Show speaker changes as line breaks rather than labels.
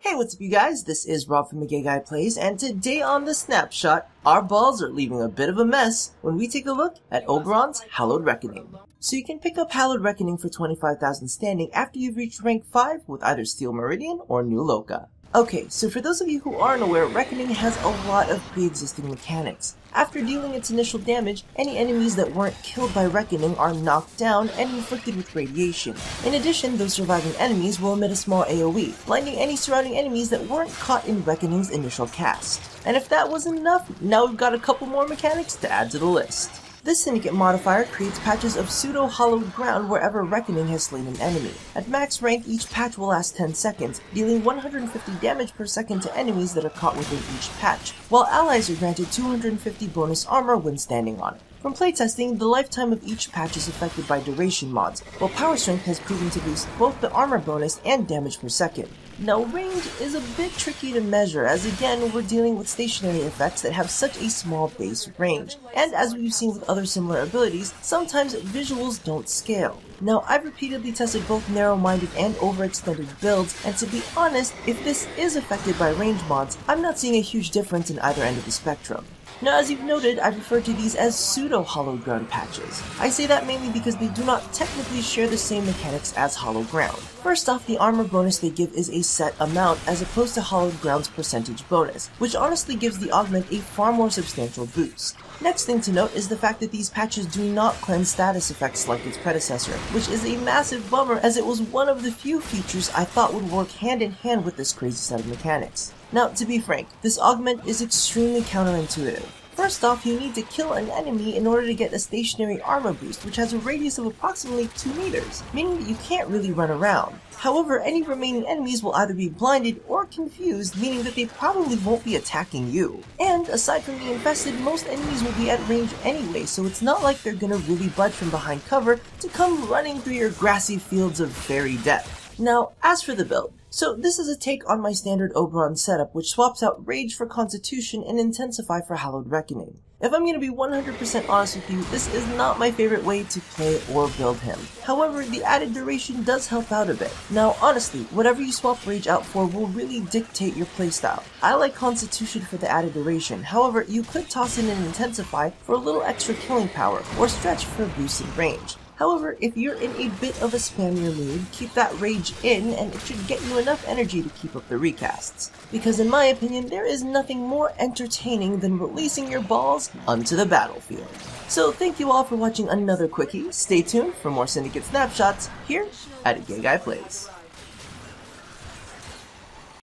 Hey, what's up you guys? This is Rob from The Gay Guy Plays, and today on The Snapshot, our balls are leaving a bit of a mess when we take a look at Oberon's Hallowed Reckoning. So you can pick up Hallowed Reckoning for 25,000 standing after you've reached rank 5 with either Steel Meridian or New Loka. Okay, so for those of you who aren't aware, Reckoning has a lot of pre-existing mechanics. After dealing its initial damage, any enemies that weren't killed by Reckoning are knocked down and inflicted with radiation. In addition, those surviving enemies will emit a small AoE, blinding any surrounding enemies that weren't caught in Reckoning's initial cast. And if that wasn't enough, now we've got a couple more mechanics to add to the list. This Syndicate modifier creates patches of pseudo-hollowed ground wherever Reckoning has slain an enemy. At max rank, each patch will last 10 seconds, dealing 150 damage per second to enemies that are caught within each patch, while allies are granted 250 bonus armor when standing on it. From playtesting, the lifetime of each patch is affected by duration mods, while power strength has proven to boost both the armor bonus and damage per second. Now, range is a bit tricky to measure, as again, we're dealing with stationary effects that have such a small base range, and as we've seen with other similar abilities, sometimes visuals don't scale. Now, I've repeatedly tested both narrow-minded and overextended builds, and to be honest, if this is affected by range mods, I'm not seeing a huge difference in either end of the spectrum. Now, as you've noted, I've referred to these as pseudo-hollowed ground patches. I say that mainly because they do not technically share the same mechanics as Hollowed Ground. First off, the armor bonus they give is a set amount as opposed to Hollowed Ground's percentage bonus, which honestly gives the Augment a far more substantial boost. Next thing to note is the fact that these patches do not cleanse status effects like its predecessor, which is a massive bummer as it was one of the few features I thought would work hand in hand with this crazy set of mechanics. Now, to be frank, this Augment is extremely counterintuitive. First off, you need to kill an enemy in order to get a stationary armor boost, which has a radius of approximately 2 meters, meaning that you can't really run around. However, any remaining enemies will either be blinded or confused, meaning that they probably won't be attacking you. And aside from the infested, most enemies will be at range anyway, so it's not like they're gonna really budge from behind cover to come running through your grassy fields of fairy death. Now, as for the build, so this is a take on my standard Oberon setup, which swaps out Rage for Constitution and Intensify for Hallowed Reckoning. If I'm going to be 100% honest with you, this is not my favorite way to play or build him. However, the added duration does help out a bit. Now, honestly, whatever you swap Rage out for will really dictate your playstyle. I like Constitution for the added duration, however, you could toss in an Intensify for a little extra killing power, or Stretch for a boosted range. However, if you're in a bit of a spammier mood, keep that rage in and it should get you enough energy to keep up the recasts. Because in my opinion, there is nothing more entertaining than releasing your balls onto the battlefield. So thank you all for watching another quickie. Stay tuned for more Syndicate snapshots here at A Gay Guy Plays.